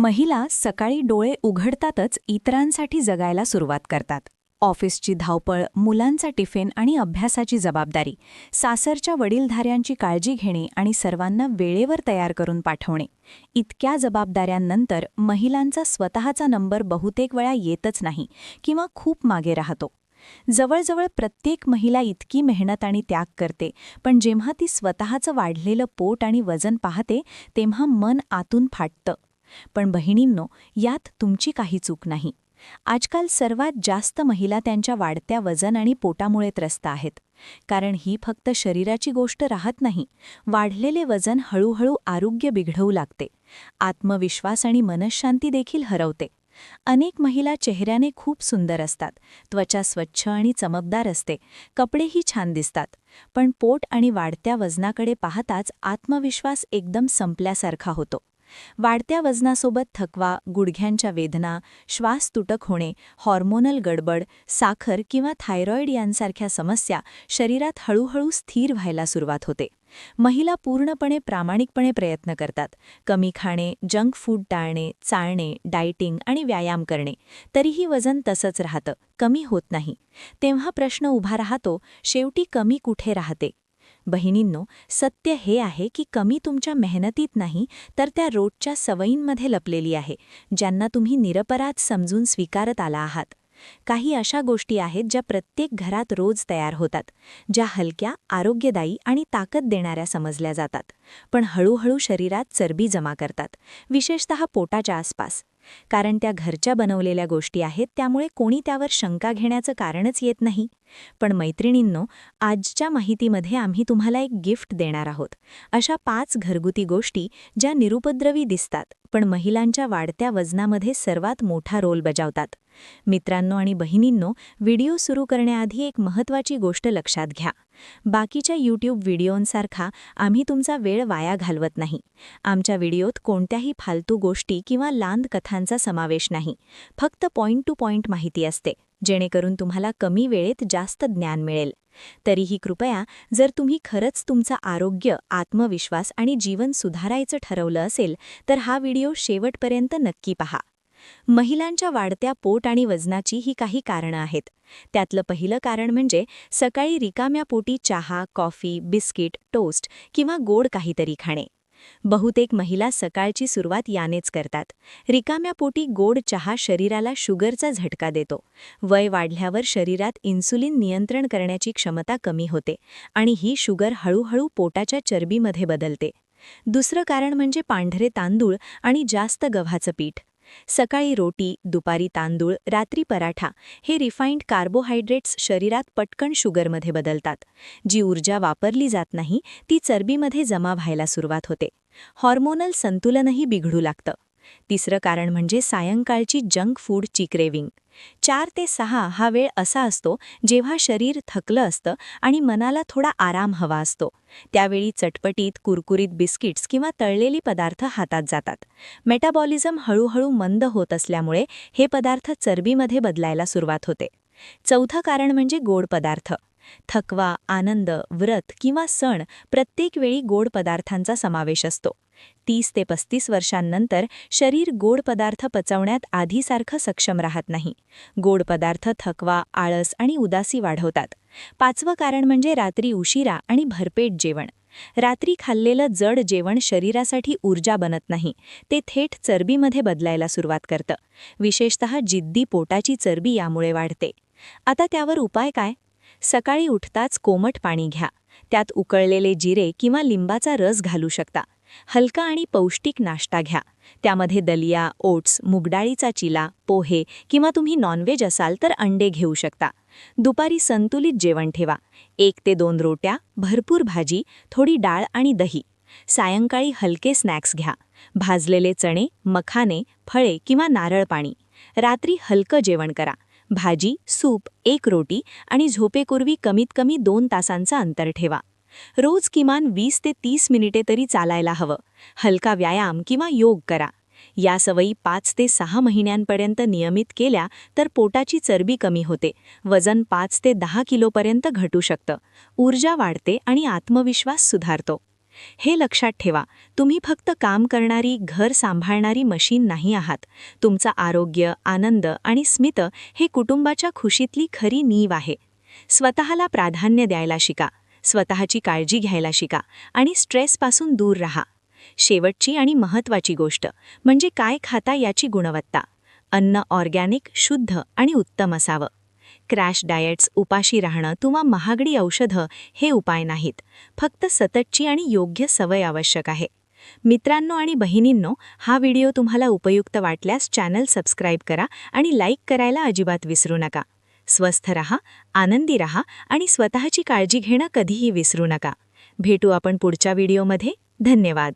महिला सकाळी डोळे उघडतातच इतरांसाठी जगायला सुरुवात करतात. ऑफिसची धावपळ, मुलांचा टिफिन आणि अभ्यासाची जबाबदारी, सासरच्या वडीलधाऱ्यांची काळजी घेणे आणि सर्वांना वेळेवर तयार करून पाठवणे. इतक्या जबाबदाऱ्यांनंतर महिलांचा स्वतःचा नंबर बहुतेक वेळा येतच नाही किंवा खूप मागे राहतो. जवळजवळ प्रत्येक महिला इतकी मेहनत आणि त्याग करते, पण जेव्हा ती स्वतःचं वाढलेलं पोट आणि वजन पाहते तेव्हा मन आतून फाटतं. पण बहिणींनो, यात तुमची काही चूक नाही. आजकाल सर्वात जास्त महिला त्यांच्या वाढत्या वजन आणि पोटामुळे त्रस्त आहेत. कारण ही फक्त शरीराची गोष्ट राहत नाही. वाढलेले वजन हळूहळू आरोग्य बिघडवू लागते. आत्मविश्वास आणि मनःशांती देखील हरवते. अनेक महिला चेहऱ्याने खूप सुंदर असतात, त्वचा स्वच्छ आणि चमकदार असते, कपडेही छान दिसतात. पण पोट आणि वाढत्या वजनाकडे पाहताच आत्मविश्वास एकदम संपल्यासारखा होतो. वाढत्या वजनासोबत थकवा, गुडघ्यांच्या वेदना, श्वास तुटक होणे, हॉर्मोनल गडबड, साखर किंवा थायरॉईड यांसारख्या समस्या शरीरात हळूहळू स्थिर व्हायला सुरुवात होते. महिला पूर्णपणे प्रामाणिकपणे प्रयत्न करतात. कमी खाणे, जंक फूड टाळणे, चालणे, डाएटिंग आणि व्यायाम करणे. तरीही वजन तसंच राहतं, कमी होत नाही. तेव्हा प्रश्न उभा राहतो, शेवटी कमी कुठे राहते? बहिणींनो, सत्य हे आहे की कमी तुमच्या मेहनतीत नाही, तर त्या रोजच्या सवयींमध्ये लपलेली आहे, ज्यांना तुम्ही निरपराध समजून स्वीकारत आला आहात. काही अशा गोष्टी आहेत ज्या प्रत्येक घरात रोज तयार होतात, ज्या हलक्या, आरोग्यदायी आणि ताकद देणाऱ्या समजल्या जातात, पण हळूहळू शरीरात चरबी जमा करतात, विशेषतः पोटाच्या आसपास. कारण त्या घरच्या बनवलेल्या गोष्टी आहेत, त्यामुळे कोणी त्यावर शंका घेण्याचं कारणच येत नाही. पण मैत्रिणींनो, आजच्या माहितीमध्ये आम्ही तुम्हाला एक गिफ्ट देणार आहोत. अशा 5 घरगुती गोष्टी ज्या निरुपद्रवी दिसतात, पण महिलांच्या वाढत्या वजनामध्ये सर्वात मोठा रोल बजावतात. मित्रांनो आणि बहिणींनो, व्हिडिओ सुरू करण्याआधी एक महत्त्वाची गोष्ट लक्षात घ्या. बाकीच्या YouTube व्हिडिओंसारखा आम्ही तुमचा वेळ वाया घालवत नाही. आमच्या व्हिडिओत कोणत्याही फालतू गोष्टी किंवा लांद कथांचा समावेश नाही. फक्त पॉइंट टू पॉइंट माहिती असते, जेणेकरून तुम्हाला कमी वेळेत जास्त ज्ञान मिळेल. तरीही कृपया, जर तुम्ही खरंच तुमचं आरोग्य, आत्मविश्वास आणि जीवन सुधारायचं ठरवलं असेल, तर हा व्हिडिओ शेवटपर्यंत नक्की पहा. महिलांच्या वाढत्या पोट आणि वजनाची ही काही कारणं आहेत. त्यातलं पहिलं कारण म्हणजे सकाळी रिकाम्या पोटी चहा, कॉफी, बिस्किट, टोस्ट किंवा गोड काहीतरी खाणे. बहुतेक महिला सकाळची सुरुवात यानेच करतात. रिकाम्या पोटी गोड चहा शरीराला शुगरचा झटका देतो. वय वाढल्यावर शरीरात इन्सुलिन नियंत्रण करण्याची क्षमता कमी होते आणि ही शुगर हळूहळू पोटाच्या चरबीमध्ये बदलते. दुसरं कारण म्हणजे पांढरे तांदूळ आणि जास्त गव्हाचं पीठ. सकाळी रोटी, दुपारी तांदूळ, रात्री पराठा हे रिफाइंड कार्बोहायड्रेट्स शरीरात पटकन शुगरमध्ये बदलतात. जी ऊर्जा वापरली जात नाही ती चरबीमध्ये जमा व्हायला सुरुवात होते. हॉर्मोनल संतुलनही बिघडू लागतं. तिसरं कारण म्हणजे सायंकाळची जंक फूडची क्रेविंग. 4 ते 6 हा वेळ असा असतो जेव्हा शरीर थकलं असतं आणि मनाला थोडा आराम हवा असतो. त्यावेळी चटपटीत, कुरकुरीत बिस्किट्स किंवा तळलेली पदार्थ हातात जातात. मेटाबॉलिझम हळूहळू मंद होत असल्यामुळे हे पदार्थ चरबीमध्ये बदलायला सुरुवात होते. चौथं कारण म्हणजे गोड पदार्थ. थकवा, आनंद, व्रत किंवा सण प्रत्येक वेळी गोड पदार्थांचा समावेश असतो. 30 ते 35 वर्षांनंतर शरीर गोड पदार्थ पचवण्यात आधीसारखं सक्षम राहत नाही. गोड पदार्थ थकवा, आळस आणि उदासी वाढवतात. 5वं कारण म्हणजे रात्री उशिरा आणि भरपेट जेवण. रात्री खाल्लेलं जड जेवण शरीरासाठी ऊर्जा बनत नाही, ते थेट चरबीमध्ये बदलायला सुरुवात करतं. विशेषतः जिद्दी पोटाची चरबी यामुळे वाढते. आता त्यावर उपाय काय? सकाळी उठताच कोमट पाणी घ्या. त्यात उकळलेले जिरे किंवा लिंबाचा रस घालू शकता. हलका आणि पौष्टिक नाश्ता घ्या. त्यामध्ये दलिया, ओट्स, मुगडाळीचा चिला, पोहे किंवा तुम्ही नॉनव्हेज असाल तर अंडे घेऊ शकता. दुपारी संतुलित जेवण ठेवा. 1 ते 2 रोट्या, भरपूर भाजी, थोडी डाळ आणि दही. सायंकाळी हलके स्नॅक्स घ्या. भाजलेले चणे, मखाने, फळे किंवा नारळ पाणी. रात्री हलकं जेवण करा. भाजी, सूप, 1 रोटी आणि झोपेपूर्वी कमीत कमी 2 तासांचं अंतर ठेवा. रोज किमान 20 ते 30 मिनिटे तरी चालायला हवं. हलका व्यायाम किंवा योग करा. या सवयी 5 ते 6 महिन्यांपर्यंत नियमित केल्या तर पोटाची चरबी कमी होते, वजन 5 ते 10 किलोपर्यंत घटू शकतं, ऊर्जा वाढते आणि आत्मविश्वास सुधारतो. हे लक्षात ठेवा, तुम्ही फक्त काम करणारी, घर सांभाळणारी मशीन नाही आहात. तुमचं आरोग्य, आनंद आणि स्मित हे कुटुंबाच्या खुशीतली खरी नीव आहे. स्वतःला प्राधान्य द्यायला शिका, स्वतःची काळजी घ्यायला शिका आणि स्ट्रेसपासून दूर राहा. शेवटची आणि महत्त्वाची गोष्ट म्हणजे काय खाता याची गुणवत्ता. अन्न ऑर्गॅनिक, शुद्ध आणि उत्तम असावं. क्रॅश डाएट्स, उपाशी राहणं किंवा महागडी औषधं हे उपाय नाहीत. फक्त सततची आणि योग्य सवय आवश्यक आहे. मित्रांनो आणि बहिणींनो, हा व्हिडिओ तुम्हाला उपयुक्त वाटल्यास चॅनल सबस्क्राईब करा आणि लाईक करायला अजिबात विसरू नका. स्वस्थ रहा, आनंदी रहा आणि स्वतःची काळजी घेणं कधीही विसरू नका. भेटू आपण पुढच्या व्हिडिओमध्ये. धन्यवाद.